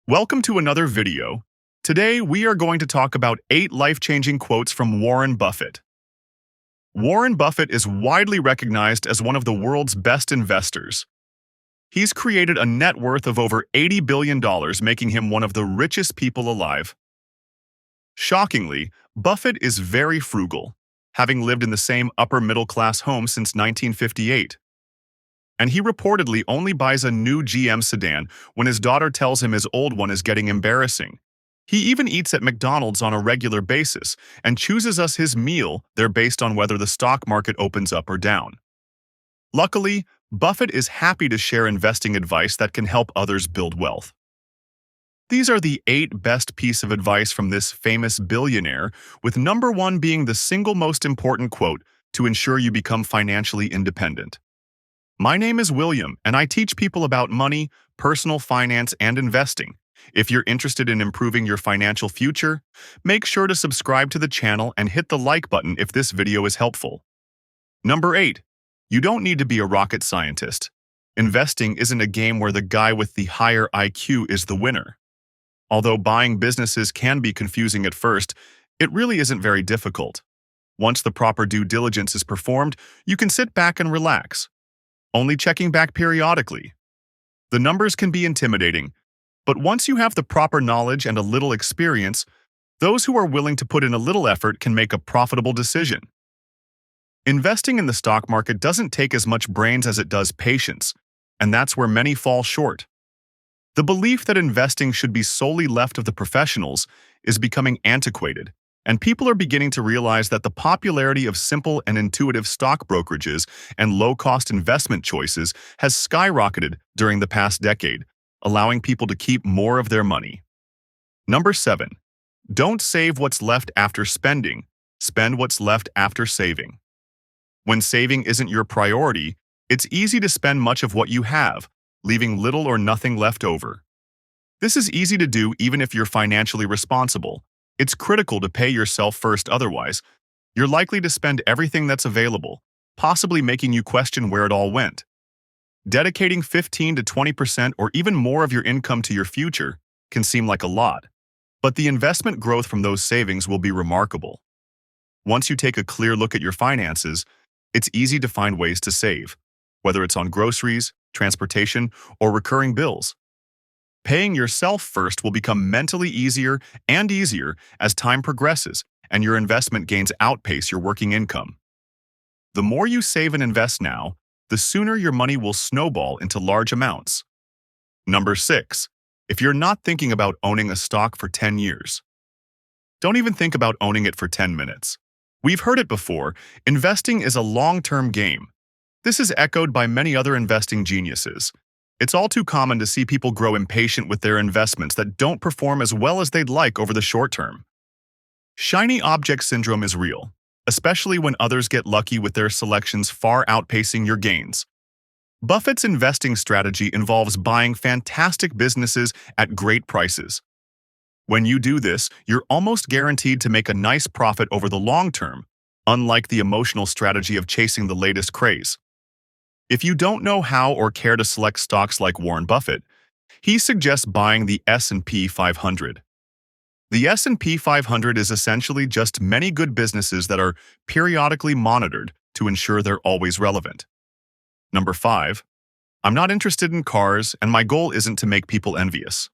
Welcome to another video. Today, we are going to talk about 8 life-changing quotes from Warren Buffett. Warren Buffett is widely recognized as one of the world's best investors. He's created a net worth of over $80 billion, making him one of the richest people alive. Shockingly, Buffett is very frugal, having lived in the same upper-middle-class home since 1958. And he reportedly only buys a new GM sedan when his daughter tells him his old one is getting embarrassing. He even eats at McDonald's on a regular basis and chooses us his meal there based on whether the stock market opens up or down. Luckily, Buffett is happy to share investing advice that can help others build wealth. These are the 8 best pieces of advice from this famous billionaire, with number 1 being the single most important quote to ensure you become financially independent. My name is William, and I teach people about money, personal finance, and investing. If you're interested in improving your financial future, make sure to subscribe to the channel and hit the like button if this video is helpful. Number 8. You don't need to be a rocket scientist. Investing isn't a game where the guy with the higher IQ is the winner. Although buying businesses can be confusing at first, it really isn't very difficult. Once the proper due diligence is performed, you can sit back and relax, only checking back periodically. The numbers can be intimidating, but once you have the proper knowledge and a little experience, those who are willing to put in a little effort can make a profitable decision. Investing in the stock market doesn't take as much brains as it does patience, and that's where many fall short. The belief that investing should be solely left of the professionals is becoming antiquated, and people are beginning to realize that the popularity of simple and intuitive stock brokerages and low-cost investment choices has skyrocketed during the past decade, allowing people to keep more of their money. Number 7. Don't save what's left after spending. Spend what's left after saving. When saving isn't your priority, it's easy to spend much of what you have, leaving little or nothing left over. This is easy to do even if you're financially responsible. It's critical to pay yourself first, otherwise, you're likely to spend everything that's available, possibly making you question where it all went. Dedicating 15 to 20% or even more of your income to your future can seem like a lot, but the investment growth from those savings will be remarkable. Once you take a clear look at your finances, it's easy to find ways to save, whether it's on groceries, transportation, or recurring bills. Paying yourself first will become mentally easier and easier as time progresses and your investment gains outpace your working income. The more you save and invest now, the sooner your money will snowball into large amounts. Number 6. If you're not thinking about owning a stock for 10 years, don't even think about owning it for 10 minutes. We've heard it before, investing is a long-term game. This is echoed by many other investing geniuses. It's all too common to see people grow impatient with their investments that don't perform as well as they'd like over the short term. Shiny object syndrome is real, especially when others get lucky with their selections far outpacing your gains. Buffett's investing strategy involves buying fantastic businesses at great prices. When you do this, you're almost guaranteed to make a nice profit over the long term, unlike the emotional strategy of chasing the latest craze. If you don't know how or care to select stocks like Warren Buffett, he suggests buying the S&P 500. The S&P 500 is essentially just many good businesses that are periodically monitored to ensure they're always relevant. Number 5. I'm not interested in cars, and my goal isn't to make people envious.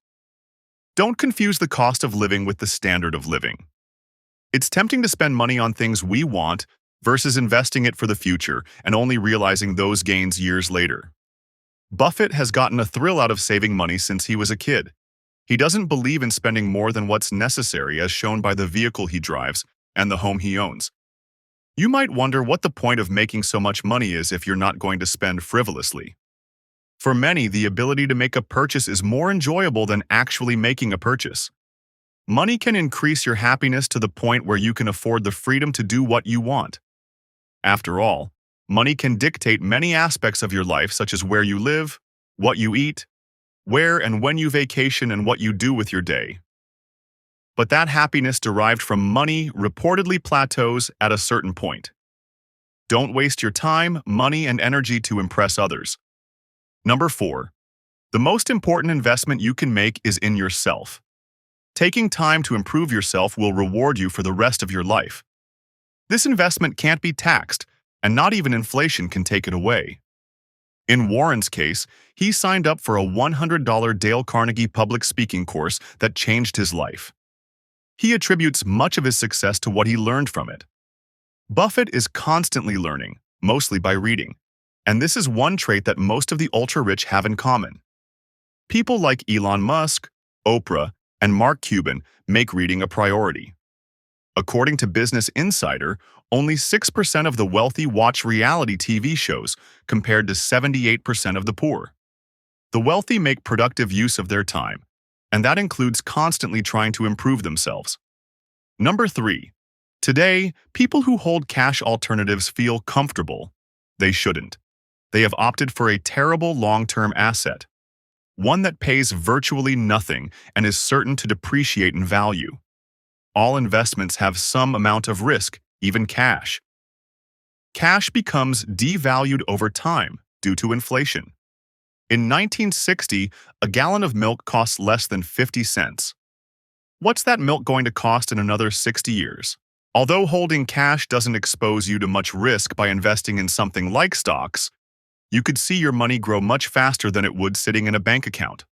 Don't confuse the cost of living with the standard of living. It's tempting to spend money on things we want versus investing it for the future and only realizing those gains years later. Buffett has gotten a thrill out of saving money since he was a kid. He doesn't believe in spending more than what's necessary, as shown by the vehicle he drives and the home he owns. You might wonder what the point of making so much money is if you're not going to spend frivolously. For many, the ability to make a purchase is more enjoyable than actually making a purchase. Money can increase your happiness to the point where you can afford the freedom to do what you want. After all, money can dictate many aspects of your life, such as where you live, what you eat, where and when you vacation, and what you do with your day. But that happiness derived from money reportedly plateaus at a certain point. Don't waste your time, money, and energy to impress others. Number 4. The most important investment you can make is in yourself. Taking time to improve yourself will reward you for the rest of your life. This investment can't be taxed, and not even inflation can take it away. In Warren's case, he signed up for a $100 Dale Carnegie public speaking course that changed his life. He attributes much of his success to what he learned from it. Buffett is constantly learning, mostly by reading, and this is one trait that most of the ultra-rich have in common. People like Elon Musk, Oprah, and Mark Cuban make reading a priority. According to Business Insider, only 6% of the wealthy watch reality TV shows, compared to 78% of the poor. The wealthy make productive use of their time, and that includes constantly trying to improve themselves. Number 3. Today, people who hold cash alternatives feel comfortable. They shouldn't. They have opted for a terrible long-term asset, one that pays virtually nothing and is certain to depreciate in value. All investments have some amount of risk, even cash. Cash becomes devalued over time due to inflation. In 1960, a gallon of milk cost less than 50 cents. What's that milk going to cost in another 60 years? Although holding cash doesn't expose you to much risk by investing in something like stocks, you could see your money grow much faster than it would sitting in a bank account.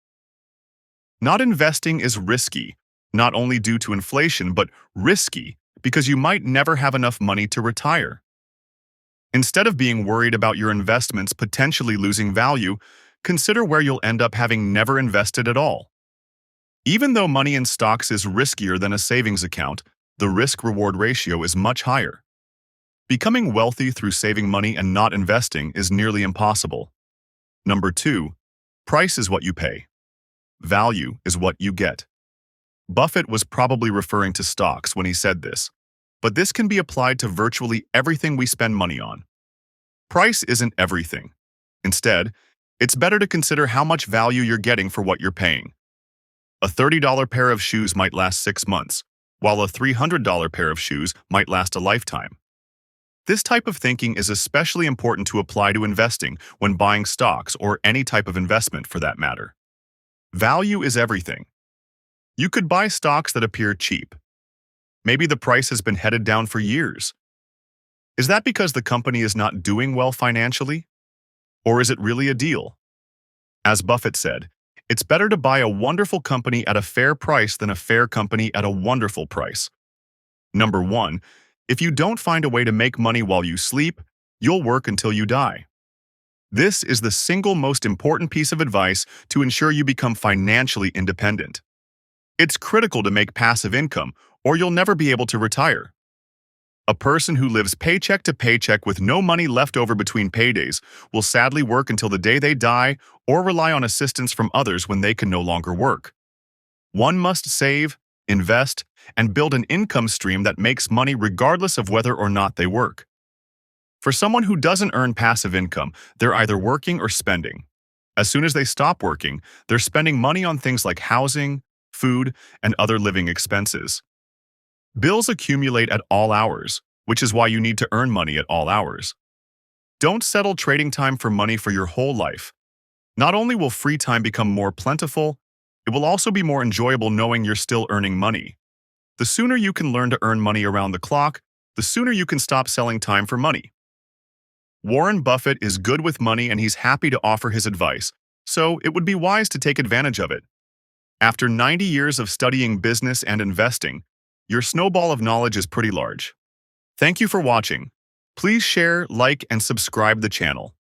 Not investing is risky, not only due to inflation, but risky because you might never have enough money to retire. Instead of being worried about your investments potentially losing value, consider where you'll end up having never invested at all. Even though money in stocks is riskier than a savings account, the risk-reward ratio is much higher. Becoming wealthy through saving money and not investing is nearly impossible. Number 2, price is what you pay. Value is what you get. Buffett was probably referring to stocks when he said this, but this can be applied to virtually everything we spend money on. Price isn't everything. Instead, it's better to consider how much value you're getting for what you're paying. A $30 pair of shoes might last 6 months, while a $300 pair of shoes might last a lifetime. This type of thinking is especially important to apply to investing when buying stocks or any type of investment for that matter. Value is everything. You could buy stocks that appear cheap. Maybe the price has been headed down for years. Is that because the company is not doing well financially? Or is it really a deal? As Buffett said, it's better to buy a wonderful company at a fair price than a fair company at a wonderful price. Number 1, if you don't find a way to make money while you sleep, you'll work until you die. This is the single most important piece of advice to ensure you become financially independent. It's critical to make passive income, or you'll never be able to retire. A person who lives paycheck to paycheck with no money left over between paydays will sadly work until the day they die or rely on assistance from others when they can no longer work. One must save, invest, and build an income stream that makes money regardless of whether or not they work. For someone who doesn't earn passive income, they're either working or spending. As soon as they stop working, they're spending money on things like housing, food, and other living expenses. Bills accumulate at all hours, which is why you need to earn money at all hours. Don't settle trading time for money for your whole life. Not only will free time become more plentiful, it will also be more enjoyable knowing you're still earning money. The sooner you can learn to earn money around the clock, the sooner you can stop selling time for money. Warren Buffett is good with money and he's happy to offer his advice, so it would be wise to take advantage of it. After 90 years of studying business and investing, your snowball of knowledge is pretty large. Thank you for watching. Please share, like, and subscribe the channel.